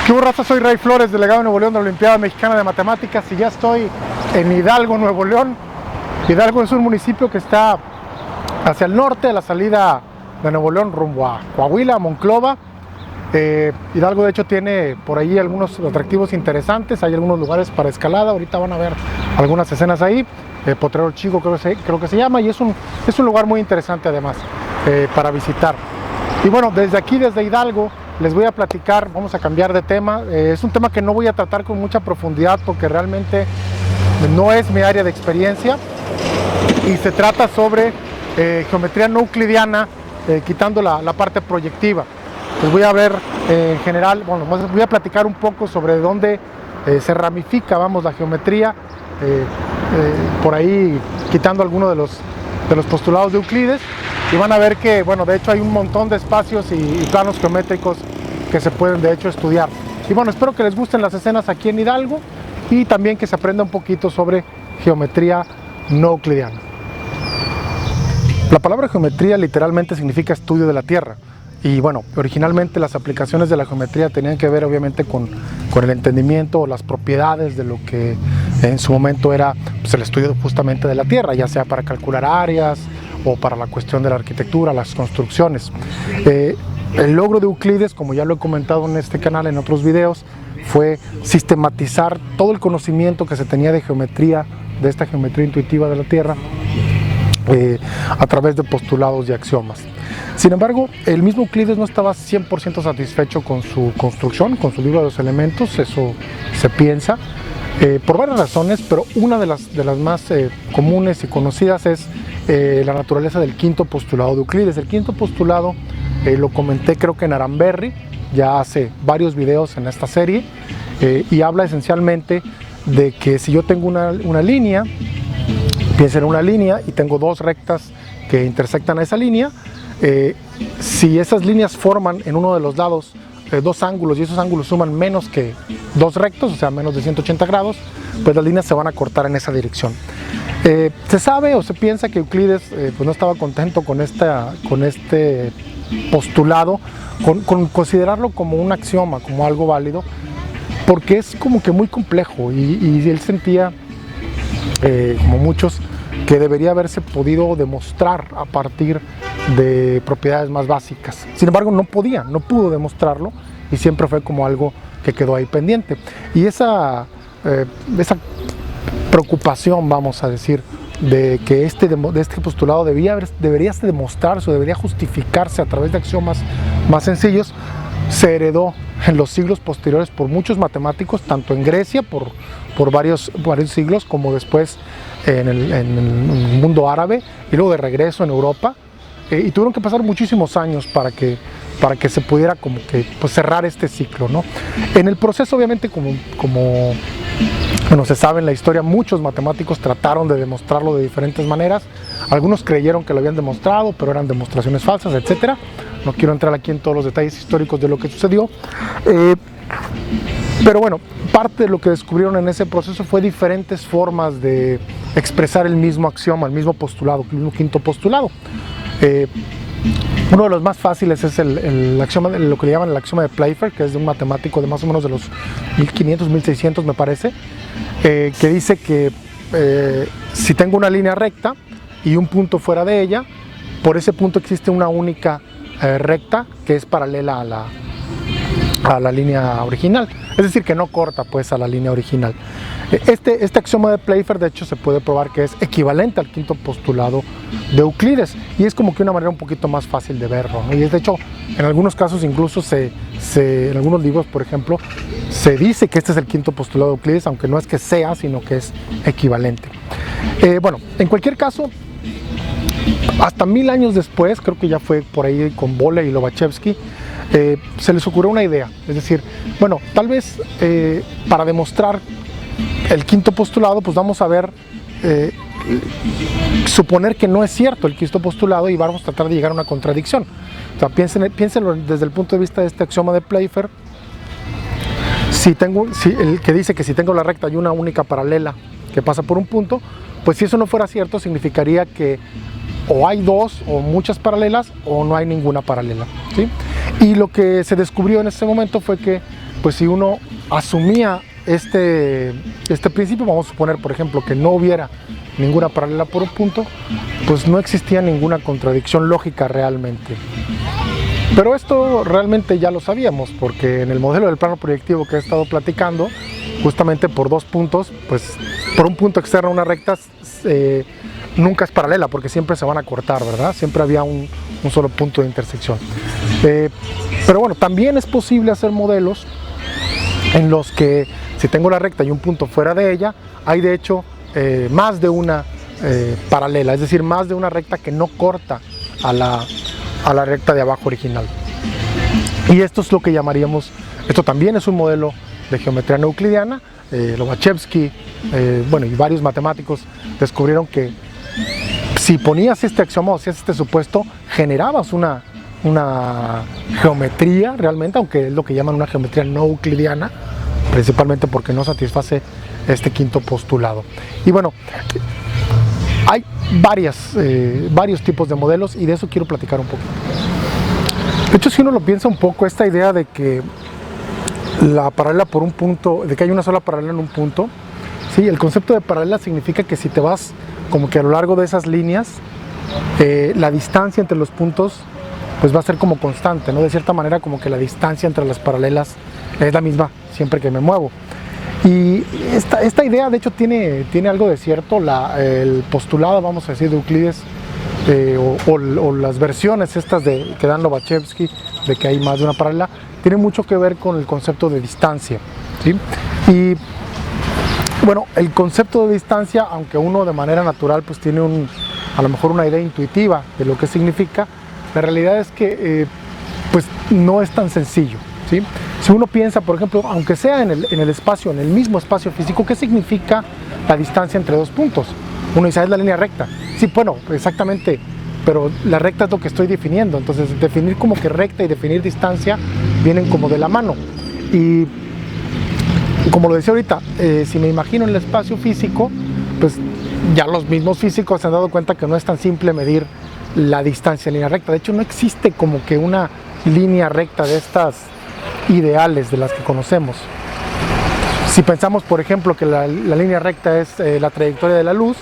¿Qué hubo, raza? Soy Ray Flores, delegado de Nuevo León de la Olimpiada Mexicana de Matemáticas, y ya estoy en Hidalgo, Nuevo León. Hidalgo es un municipio que está hacia el norte, a la salida de Nuevo León rumbo a Coahuila, a Monclova. Hidalgo de hecho tiene por ahí algunos atractivos interesantes, hay algunos lugares para escalada, ahorita van a ver algunas escenas ahí. Potrero Chico creo que se llama, y es un lugar muy interesante además para visitar. Y bueno, desde aquí, desde Hidalgo, les voy a platicar, vamos a cambiar de tema. Es un tema que no voy a tratar con mucha profundidad porque realmente no es mi área de experiencia, y se trata sobre geometría no euclidiana, quitando la parte proyectiva. Les voy a ver en general, bueno, voy a platicar un poco sobre dónde se ramifica, la geometría, por ahí quitando algunos de los postulados de Euclides, y van a ver que, bueno, de hecho hay un montón de espacios y planos geométricos que se pueden de hecho estudiar. Y bueno, espero que les gusten las escenas aquí en Hidalgo y también que se aprenda un poquito sobre geometría no euclidiana. La palabra geometría literalmente significa estudio de la Tierra. Y bueno, originalmente las aplicaciones de la geometría tenían que ver obviamente con el entendimiento o las propiedades de lo que en su momento era pues, el estudio justamente de la Tierra, ya sea para calcular áreas o para la cuestión de la arquitectura, las construcciones. El logro de Euclides, como ya lo he comentado en este canal, en otros videos, fue sistematizar todo el conocimiento que se tenía de geometría, de esta geometría intuitiva de la Tierra, a través de postulados y axiomas. Sin embargo, el mismo Euclides no estaba 100% satisfecho con su construcción, con su libro de los elementos, eso se piensa, por varias razones, pero una de las más comunes y conocidas es la naturaleza del quinto postulado de Euclides. El quinto postulado lo comenté creo que en Aramberry, ya hace varios videos en esta serie, y habla esencialmente de que si yo tengo una línea, piensa en una línea y tengo dos rectas que intersectan a esa línea, si esas líneas forman en uno de los lados dos ángulos y esos ángulos suman menos que dos rectos, o sea menos de 180 grados, pues las líneas se van a cortar en esa dirección. Se sabe o se piensa que Euclides pues no estaba contento con este postulado, con considerarlo como un axioma, como algo válido, porque es como que muy complejo, y él sentía, como muchos, que debería haberse podido demostrar a partir de propiedades más básicas. Sin embargo, no pudo demostrarlo, y siempre fue como algo que quedó ahí pendiente. Y esa preocupación, vamos a decir, de que este postulado debería demostrarse o debería justificarse a través de axiomas más sencillos, se heredó en los siglos posteriores por muchos matemáticos, tanto en Grecia por varios siglos, como después en el mundo árabe, y luego de regreso en Europa, y tuvieron que pasar muchísimos años para que se pudiera como que pues, cerrar este ciclo, ¿no? En el proceso, obviamente, como bueno, se sabe en la historia, muchos matemáticos trataron de demostrarlo de diferentes maneras. Algunos creyeron que lo habían demostrado, pero eran demostraciones falsas, etcétera. No quiero entrar aquí en todos los detalles históricos de lo que sucedió, pero bueno, parte de lo que descubrieron en ese proceso fue diferentes formas de expresar el mismo axioma, el mismo postulado, el mismo quinto postulado. Uno de los más fáciles es el axioma, lo que le llaman el axioma de Playfair, que es de un matemático de más o menos de los 1500, 1600 me parece, que dice que si tengo una línea recta y un punto fuera de ella, por ese punto existe una única recta que es paralela a la línea original, es decir, que no corta pues a la línea original. Este axioma de Playfair de hecho se puede probar que es equivalente al quinto postulado de Euclides, y es como que una manera un poquito más fácil de verlo, ¿no? Y de hecho en algunos casos incluso en algunos libros, por ejemplo, se dice que este es el quinto postulado de Euclides, aunque no es que sea, sino que es equivalente. Bueno, en cualquier caso, hasta 1000 años después, creo que ya fue por ahí con Boole y Lobachevsky, se les ocurrió una idea, es decir, bueno, tal vez para demostrar el quinto postulado, pues vamos a ver, suponer que no es cierto el quinto postulado y vamos a tratar de llegar a una contradicción. O sea, piénsenlo desde el punto de vista de este axioma de Playfair. El que dice que si tengo la recta y una única paralela que pasa por un punto, pues si eso no fuera cierto, significaría que o hay dos o muchas paralelas o no hay ninguna paralela, ¿sí? Y lo que se descubrió en ese momento fue que pues si uno asumía este principio, vamos a suponer por ejemplo que no hubiera ninguna paralela por un punto, pues no existía ninguna contradicción lógica realmente. Pero esto realmente ya lo sabíamos, porque en el modelo del plano proyectivo que he estado platicando, justamente por dos puntos, pues por un punto externo a una recta nunca es paralela, porque siempre se van a cortar, ¿verdad? Siempre había un solo punto de intersección. Pero bueno, también es posible hacer modelos en los que si tengo la recta y un punto fuera de ella, hay de hecho más de una paralela, es decir, más de una recta que no corta a la recta de abajo original. Y esto es lo que llamaríamos, esto también es un modelo de geometría no euclidiana. Lobachevsky, bueno, y varios matemáticos descubrieron que si ponías este axioma o hacías este supuesto, generabas una geometría realmente, aunque es lo que llaman una geometría no euclidiana, principalmente porque no satisface este quinto postulado. Y bueno, hay varios tipos de modelos y de eso quiero platicar un poquito. De hecho, si uno lo piensa un poco, esta idea de que la paralela por un punto, de que hay una sola paralela en un punto, ¿sí? El concepto de paralela significa que si te vas como que a lo largo de esas líneas, la distancia entre los puntos pues va a ser como constante, ¿no? De cierta manera como que la distancia entre las paralelas es la misma siempre que me muevo. Y esta idea de hecho tiene algo de cierto. El postulado, vamos a decir, de Euclides, o las versiones estas que dan Lobachevsky, de que hay más de una paralela, tiene mucho que ver con el concepto de distancia, ¿sí? Y bueno, el concepto de distancia, aunque uno de manera natural pues tiene a lo mejor una idea intuitiva de lo que significa, la realidad es que pues no es tan sencillo, ¿sí? Si uno piensa, por ejemplo, aunque sea en el espacio, en el mismo espacio físico, ¿qué significa la distancia entre dos puntos? Uno dice, es la línea recta. Sí, bueno, exactamente, pero la recta es lo que estoy definiendo. Entonces, definir como que recta y definir distancia vienen como de la mano. Y como lo decía ahorita, si me imagino en el espacio físico, pues ya los mismos físicos se han dado cuenta que no es tan simple medir la distancia en línea recta. De hecho, no existe como que una línea recta de estas ideales de las que conocemos. Si pensamos, por ejemplo, que la línea recta es la trayectoria de la luz,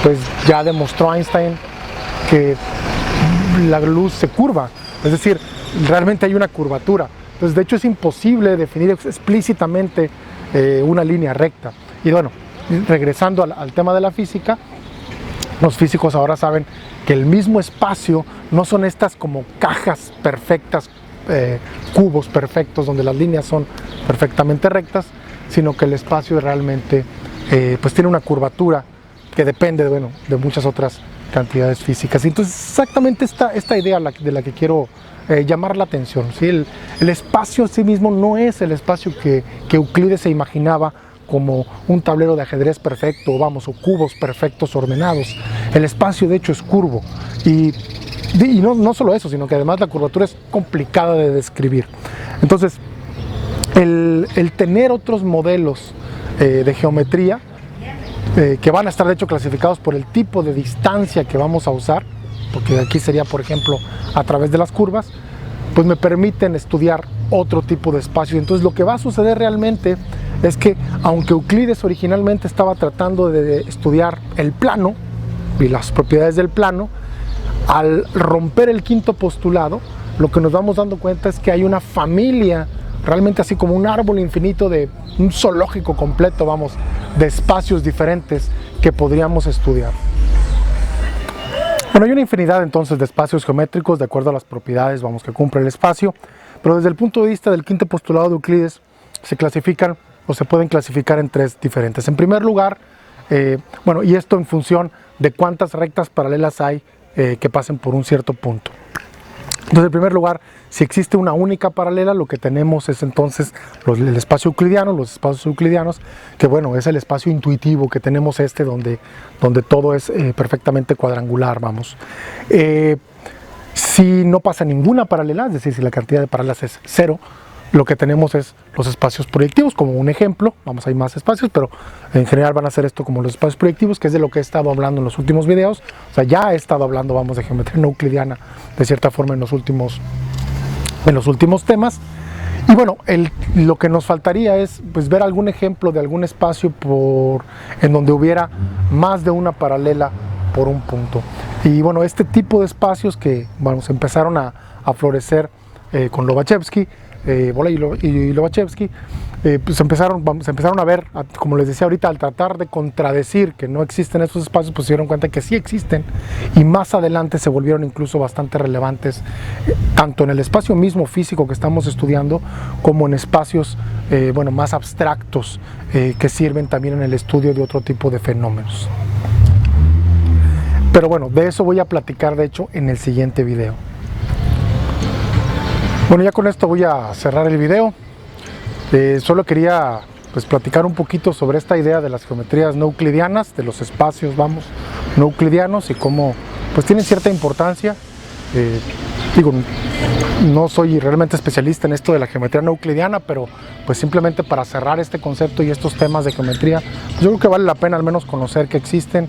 pues ya demostró Einstein que la luz se curva, es decir, realmente hay una curvatura. Entonces, de hecho, es imposible definir explícitamente una línea recta. Y bueno, regresando al tema de la física, los físicos ahora saben que el mismo espacio no son estas como cajas perfectas, cubos perfectos donde las líneas son perfectamente rectas, sino que el espacio realmente pues tiene una curvatura que depende de muchas otras cantidades físicas. Entonces, exactamente esta idea de la que quiero llamar la atención, ¿sí? El espacio en sí mismo no es el espacio que Euclides se imaginaba como un tablero de ajedrez perfecto, o cubos perfectos ordenados. El espacio de hecho es curvo y no solo eso, sino que además la curvatura es complicada de describir. Entonces, el tener otros modelos de geometría que van a estar de hecho clasificados por el tipo de distancia que vamos a usar, porque aquí sería por ejemplo a través de las curvas, pues me permiten estudiar otro tipo de espacio. Entonces lo que va a suceder realmente es que aunque Euclides originalmente estaba tratando de estudiar el plano y las propiedades del plano, al romper el quinto postulado, lo que nos vamos dando cuenta es que hay una familia, realmente así como un árbol infinito, de un zoológico completo, de espacios diferentes que podríamos estudiar. Bueno, hay una infinidad entonces de espacios geométricos de acuerdo a las propiedades que cumple el espacio, pero desde el punto de vista del quinto postulado de Euclides se clasifican o se pueden clasificar en tres diferentes. En primer lugar, y esto en función de cuántas rectas paralelas hay que pasen por un cierto punto. Entonces, en primer lugar, si existe una única paralela, lo que tenemos es entonces el espacio euclidiano, los espacios euclidianos, que es el espacio intuitivo que tenemos donde todo es perfectamente cuadrangular, Si no pasa ninguna paralela, es decir, si la cantidad de paralelas es cero, lo que tenemos es los espacios proyectivos, como un ejemplo. Hay más espacios, pero en general van a ser esto como los espacios proyectivos, que es de lo que he estado hablando en los últimos videos. Ya he estado hablando, de geometría no euclidiana, de cierta forma en los últimos temas. Y bueno, lo que nos faltaría es pues, ver algún ejemplo de algún espacio en donde hubiera más de una paralela por un punto. Y bueno, este tipo de espacios que se empezaron a florecer con Lobachevsky, y Lobachevsky, pues se empezaron a ver, como les decía ahorita, al tratar de contradecir que no existen estos espacios, pues se dieron cuenta que sí existen, y más adelante se volvieron incluso bastante relevantes, tanto en el espacio mismo físico que estamos estudiando, como en espacios más abstractos que sirven también en el estudio de otro tipo de fenómenos. Pero bueno, de eso voy a platicar de hecho en el siguiente video. Bueno, ya con esto voy a cerrar el video. Solo quería pues platicar un poquito sobre esta idea de las geometrías no euclidianas, de los espacios, no euclidianos, y cómo pues tienen cierta importancia. Digo, no soy realmente especialista en esto de la geometría no euclidiana, pero pues simplemente para cerrar este concepto y estos temas de geometría, pues yo creo que vale la pena al menos conocer que existen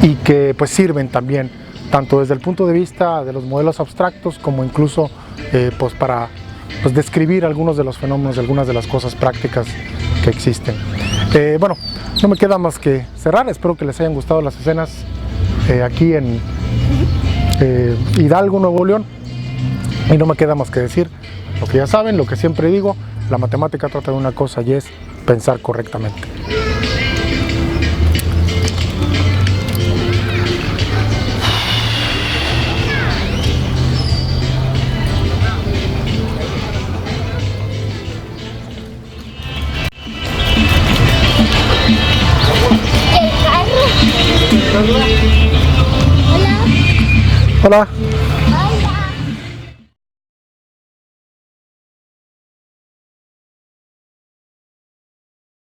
y que pues sirven también, tanto desde el punto de vista de los modelos abstractos como incluso pues para pues describir algunos de los fenómenos, algunas de las cosas prácticas que existen. Bueno, no me queda más que cerrar. Espero que les hayan gustado las escenas aquí en Hidalgo, Nuevo León, y no me queda más que decir lo que ya saben, lo que siempre digo: la matemática trata de una cosa, y es pensar correctamente. Hola. Hola. Ay.